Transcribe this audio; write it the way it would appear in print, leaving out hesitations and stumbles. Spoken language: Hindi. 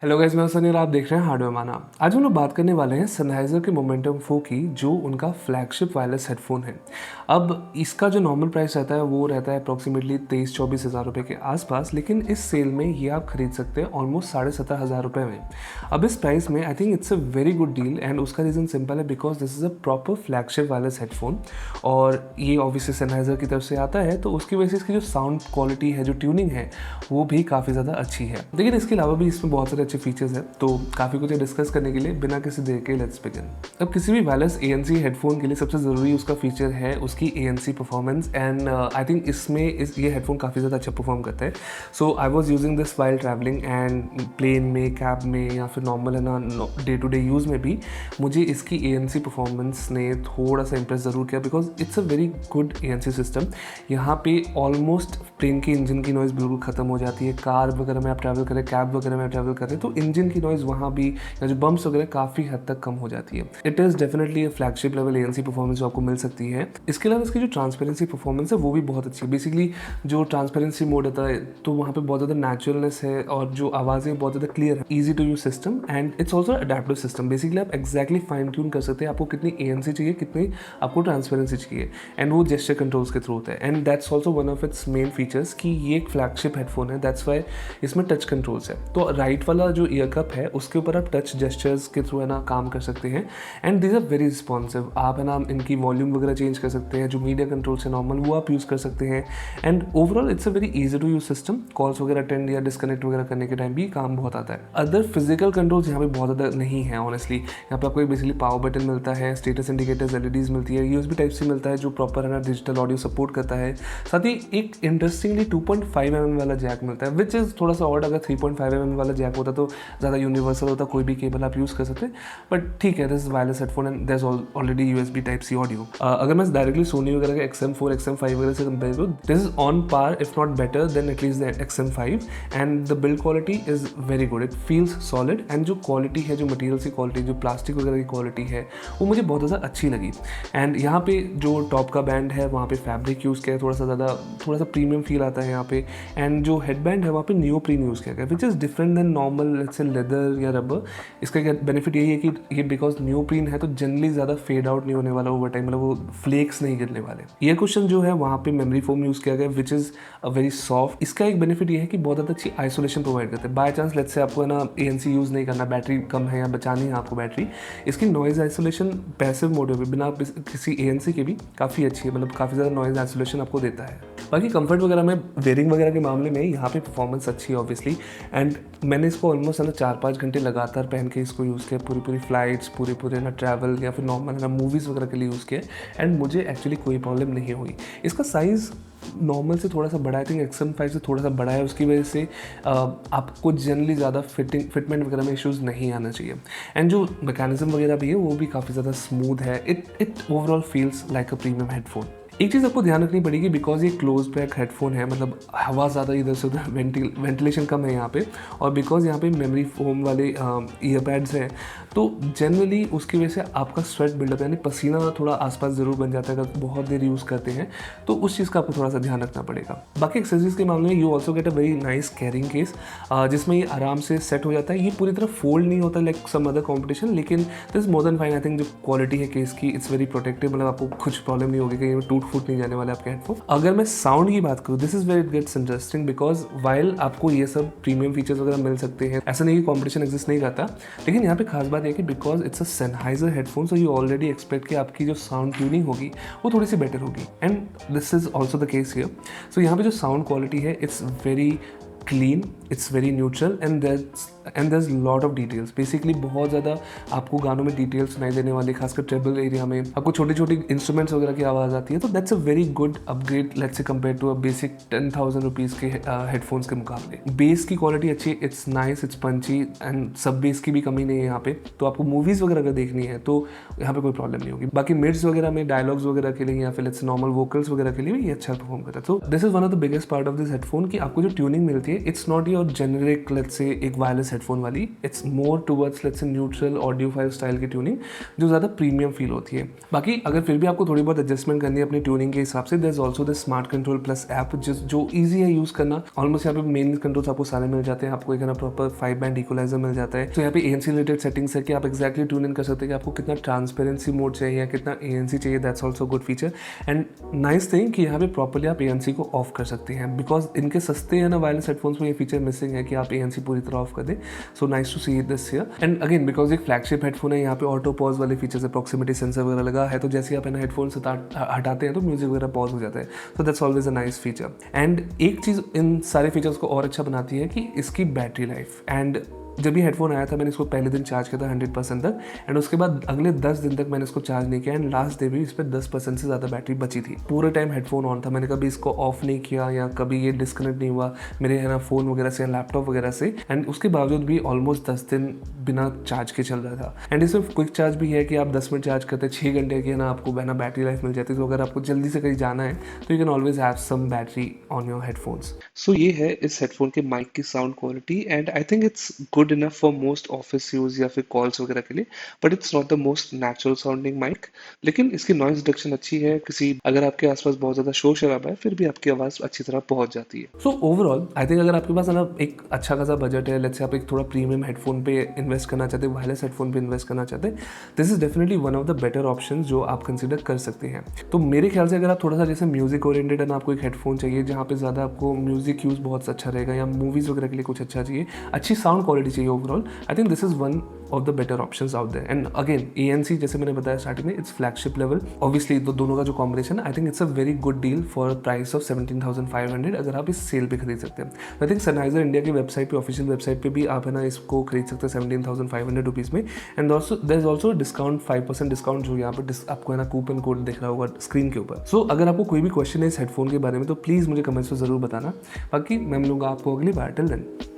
हेलो गाइस, मैं सनी और आप देख रहे हैं हार्डवेयर माना। आज हम लोग बात करने वाले हैं सनहाइजर के मोमेंटम 4 की, जो उनका फ्लैगशिप वायरलेस हेडफोन है। अब इसका जो नॉर्मल प्राइस रहता है वो रहता है अप्रॉक्सीमेटली 23-24 हज़ार रुपये के आसपास, लेकिन इस सेल में ये आप खरीद सकते हैं ऑलमोस्ट 17,500 रुपये में। अब इस प्राइस में आई think it's a very good deal and उसका रीज़न सिंपल है, because this is a proper flagship wireless headphone और ये ऑब्वियसली सनहाइजर की तरफ से आता है, तो उसकी वजह से इसकी जो साउंड क्वालिटी है, जो ट्यूनिंग है, वो भी काफ़ी ज़्यादा अच्छी है। लेकिन इसके अलावा भी इसमें बहुत सारे अच्छे फीचर्स हैं, तो काफ़ी कुछ डिस्कस करने के लिए बिना किसी देर के लेट्स बिगिन। अब किसी भी वायरलेस ANC हेडफोन के लिए सबसे ज़रूरी उसका फीचर है उसकी ANC performance and I think इसमें ये हेडफोन काफ़ी ज़्यादा अच्छा परफॉर्म करता है। So I was using this while travelling and plane में, कैब में या फिर नॉर्मल है ना डे टू डे यूज़ में भी मुझे इसकी ANC परफॉर्मेंस ने थोड़ा सा इंप्रेस ज़रूर किया, because it's a very good ANC system. यहाँ पे ऑलमोस्ट प्लेन की इंजन की नॉइज़ बिल्कुल ख़त्म हो जाती है। कार वगैरह में आप ट्रैवल करें, कैब वगैरह में आप ट्रैवल करें, तो इंजन की नॉइज़ वहाँ भी या जो बम्प्स वगैरह काफ़ी हद तक कम हो जाती है। It is definitely a flagship level ANC performance जो आपको मिल सकती है। इसके अलावा इसकी जो ट्रांसपेरेंसी परफॉर्मेंस है वो भी बहुत अच्छी है। बेसिकली जो ट्रांसपेरेंसी मोड होता है तो वहाँ पे बहुत ज़्यादा नेचुरलनेस है और जो आवाज़ें बहुत ज़्यादा क्लियर है। Easy to use system and it's also adaptive system. Basically आप एक्जैक्टली फाइन ट्यून कर सकते हैं आपको कितनी ANC चाहिए, कितनी आपको ट्रांसपेरेंसी चाहिए, एंड वो जेस्चर कंट्रोल्स के थ्रू होता है। And that's also one of its main features कि ये एक फ्लैगशिप हेडफोन है, दैट्स वाई इसमें टच कंट्रोल्स है। तो राइट वाला जो ईयर कप है उसके ऊपर आप टच जेस्चर्स के थ्रू है ना काम कर सकते हैं and these are very responsive. आप है ना इनकी वॉल्यूम वगैरह चेंज कर सकते हैं, जो मीडिया कंट्रोल्स है नॉर्मल वो आप यूज़ कर सकते हैं। And overall it's a very easy to use system. Calls वगैरह अटेंड या डिस्कनेक्ट वगैरह करने के टाइम भी काम बहुत आता है। अदर फिजिकल कंट्रोल्स यहाँ पे बहुत ज़्यादा नहीं है ऑनेस्टली। यहाँ पे आपको एक बेसिकली पावर बटन मिलता है, स्टेटस इंडिकेटर्स LEDs मिलती है, USB टाइप से मिलता है जो प्रॉपर है ना डिजिटल ऑडियो सपोर्ट करता है। साथ ही एक इंटरेस्टिंगली 2.5 mm वाला जैक मिलता है, विच इज़ थोड़ा सा ऑड। अगर 3.5 mm वाला जैक होता तो ज़्यादा यूनिवर्सल होता, कोई भी केबल आप यूज़ कर सकते हैं, बट ठीक है, this is wireless headphone and there is already USB type C audio. अगर मैं डायरेक्टली सोनी वगैरह के XM4 XM5 वगैरह से कंपेयर करूँ, this is on par if not better than at least the XM5 and the build quality is very good. It feels solid and जो क्वालिटी है, जो मटीरियल की क्वालिटी, जो प्लास्टिक वगैरह की क्वालिटी है, वो मुझे बहुत ज़्यादा अच्छी लगी। एंड यहाँ पे जो टॉप का बैंड है वहाँ पे फैब्रिक यूज़ किया है, थोड़ा सा प्रीमियम फील आता है यहाँ पे। एंड जो हेडबैंड है वहाँ पे नियोप्रीन यूज़ किया गया, which is different than normal let's say leather या रबर। इसका क्या बेनिफिट यही है कि ये बिकॉज नियोप्रीन है तो जनरली ज़्यादा फेड आउट नहीं होने वाला ओवर टाइम, मतलब वो फ्लेक्स नहीं गिरने वाले। ये क्वेश्चन जो है वहाँ पे मेमोरी फोम यूज़ किया गया, which is a very soft. इसका एक बेनिफिट ये है कि बहुत ज़्यादा अच्छी आइसोलेशन प्रोवाइड करते हैं। बाय चांस लेट्स से आपको है ना ANC यूज़ नहीं करना, बैटरी कम है या बचानी है आपको बैटरी, इसकी नॉइज़ आइसोलेशन पैसिव मोड में बिना किसी ANC के भी काफ़ी अच्छी है, मतलब काफ़ी ज़्यादा नॉइज़ आइसोलेशन आपको देता है। बाकी कंफर्ट वगैरह में, वेयरिंग वगैरह के मामले में यहाँ पे परफॉर्मेंस अच्छी है ऑब्वियसली। एंड मैंने इसको ऑलमोस्ट है ना 4-5 घंटे लगातार पहन के इसको यूज़ किया, पूरी फ्लाइट्स, पूरे ना ट्रैवल या फिर नॉर्मल ना मूवीज़ वगैरह के लिए यूज़ किया एंड मुझे एक्चुअली कोई प्रॉब्लम नहीं हुई। इसका साइज़ नॉर्मल से थोड़ा सा बड़ा है, आई थिंक XM5 से थोड़ा सा बड़ा है, उसकी वजह से आपको जनरली ज़्यादा फिटमेंट वगैरह में इश्यूज़ नहीं आना चाहिए। एंड जो मैकेनिज्म वगैरह भी है वो भी काफ़ी ज़्यादा स्मूथ है। It overall feels like a premium headphone. एक चीज़ आपको ध्यान रखनी पड़ेगी, बिकॉज ये क्लोज बैक हेडफोन है, मतलब हवा ज़्यादा इधर से उधर, वेंटिलेशन कम है यहाँ पे, और बिकॉज यहाँ पे मेमोरी फोम वाले ईयरपैड्स हैं, तो जनरली उसकी वजह से आपका स्वेट बिल्डअप यानी पसीना थोड़ा आसपास ज़रूर बन जाता है अगर बहुत देर यूज़ करते हैं, तो उस चीज़ का आपको थोड़ा सा ध्यान रखना पड़ेगा। बाकी एक्सेसरीज के मामले में you also get a very nice carrying case, जिसमें ये आराम से सेट हो जाता है। ये पूरी तरह फोल्ड नहीं होता लाइक सम अदर कॉम्पिटिशन, लेकिन this is more than fine. I think जो क्वालिटी है केस की, इट्स वेरी प्रोटेक्टिव, मतलब आपको कुछ प्रॉब्लम नहीं होगी, कहीं टूट फूट नहीं जाने वाले आपके हेडफोन। अगर मैं साउंड की बात करूँ, this is very it gets interesting, because while आपको ये सब प्रीमियम फीचर्स वगैरह मिल सकते हैं, ऐसा नहीं कि कॉम्पिटिशन एग्जिस्ट नहीं करता, लेकिन यहाँ पे खास बात यह कि because it's a Sennheiser headphone, so you already expect कि आपकी जो साउंड ट्यूनिंग होगी वो थोड़ी सी बेटर होगी, and this is also the case here. So यहाँ पे जो साउंड क्वालिटी है, it's very clean, it's very neutral and there lot of details. Basically बहुत ज़्यादा आपको गानों में डिटेल्स सुनाई देने वाले, खासकर ट्रेबल एरिया में आपको छोटी छोटी इंस्ट्रूमेंट्स वगैरह की आवाज़ आती है, तो that's a very good upgrade let's say compare to a basic 10,000 rupees के हेडफोन्स के मुकाबले। बेस की क्वालिटी अच्छी, it's nice, it's punchy and सब बेस की भी कमी नहीं है यहाँ पे। तो आपको मूवीज़ वगैरह अगर देखनी है तो यहाँ पे कोई प्रॉब्लम नहीं होगी। बाकी मिड्स वगैरह में, डायलॉग्स वगैरह के लिए या फिर लेट्स नॉर्मल वोकल्स वगैरह के लिए भी ये अच्छा परफॉर्म करता है। तो this is one of the biggest part of this headphone कि आपको जो ट्यूनिंग मिलती है it's not your generic let's say एक वायरलेस हेडफोन वाली, it's more towards let's say neutral audiophile style की ट्यूनिंग जो ज़्यादा प्रीमियम फील होती है। बाकी अगर फिर भी आपको थोड़ी बहुत एडजस्टमेंट करनी है अपनी ट्यूनिंग के हिसाब से, there is also the smart control plus app जो ईजी है यूज़ करना। ऑलमोस्ट यहाँ पे मेन कंट्रोल्स आपको सारे मिल जाते हैं, आपको एक प्रॉपर 5 बैंड इक्वलाइजर मिल जाता है। तो यहाँ पे ANC रिलेटेड सेटिंग्स है कि आप एक्जैक्टली ट्यून इन कर सकते हैं कि आपको कितना ट्रांसपेरेंसी मोड चाहिए या कितना ANC चाहिए, that's also good feature. And nice thing कि यहाँ पे प्रॉपरली आप ANC को ऑफ कर सकते हैं, बिकॉज इनके सस्ते है ना वायरलेस हेडफोन्स में ये फीचर मिसिंग है कि आप ANC पूरी तरह ऑफ कर दें। So nice to see this here. And again because एक फ्लैगशिप हेडफोन है, यहाँ पे ऑटो पॉज वाले फीचर्स है, प्रॉक्सिमिटी सेंसर वगैरह लगा है, तो जैसे आप हेडफोन से हटाते हैं तो म्यूजिक वगैरह पॉज हो जाता है। So that's always a nice feature. And एक चीज़ इन सारे फीचर्स को और अच्छा बनाती है कि इसकी बैटरी लाइफ। एंड जब ये हेडफोन आया था मैंने इसको पहले दिन चार्ज किया था 100% तक, एंड उसके बाद अगले 10 दिन तक मैंने इसको चार्ज नहीं किया, एंड लास्ट डे भी इस पर 10% से ज़्यादा बैटरी बची थी। पूरे टाइम हेडफोन ऑन था, मैंने कभी इसको ऑफ नहीं किया या कभी ये डिस्कनेक्ट नहीं हुआ मेरे है ना फ़ोन वगैरह से या लैपटॉप वगैरह से। एंड उसके बावजूद भी ऑलमोस्ट 10 दिन बिना चार्ज के चल रहा था। एंड इसमें क्विक चार्ज भी है कि आप 10 मिनट चार्ज करते हैं 6 घंटे की है ना आपको ना बैटरी लाइफ मिल जाती है। तो अगर आपको जल्दी से कहीं जाना है तो you can always have some battery on your headphones. So ये है इस हेडफोन के माइक की sound quality, and I think it's good enough for most office use या फिर कॉल्स वगैरह के लिए, but it's not the most natural sounding mic. लेकिन इसकी नॉइज रिडक्शन अच्छी है, किसी अगर आपके आसपास बहुत ज्यादा शोर शराबा है फिर भी आपकी आवाज अच्छी तरह पहुंच जाती है। सो ओवरऑल आई थिंक अगर आपके पास ना एक अच्छा खासा बजट है, लेट्स से आप एक थोड़ा प्रीमियम हेडफोन पे इन्वेस्ट करना चाहते हैं, वायरलेस हेडफोन पे इन्वेस्ट करना चाहते हैं, this is definitely one of the better option जो आप कंसिडर कर सकते हैं। तो मेरे ख्याल से अगर आप थोड़ा सा जैसे म्यूजिक ओरिएंटेड है ना, आपको एक हेडफोन चाहिए जहाँ पे ज्यादा आपको म्यूजिक यूज बहुत अच्छा रहेगा या मूवीज वगैरह के लिए कुछ अच्छा चाहिए, अच्छी साउंड क्वालिटी चाहिए overall, I think this is one of the better options out there. And again ANC जैसे मैंने बताया स्टार्टिंग में, इट्स फ्लैगशिप लेवल ऑब्वियसली, तो दोनों का जो combination I think it's a very good deal for price of 17,500 अगर आप इस सेल पे खरीद सकते हैं। आई थिंक सनहाइजर इंडिया की वेबसाइट पे, ऑफिशियल वेबसाइट पे भी आप है ना इसको खरीद सकते हैं 17,500 रुपीज़ में। And also there is also discount 5% discount जो यहाँ पर आपको है ना कूपन कोड दिख रहा होगा स्क्रीन के ऊपर। सो अगर आपको कोई भी क्वेश्चन है इस हेडफोन के बारे में तो प्लीज़ मुझे कमेंट्स में ज़रूर बताना। बाकी मैं मिलूंगा आपको अगली बार, टिल देन।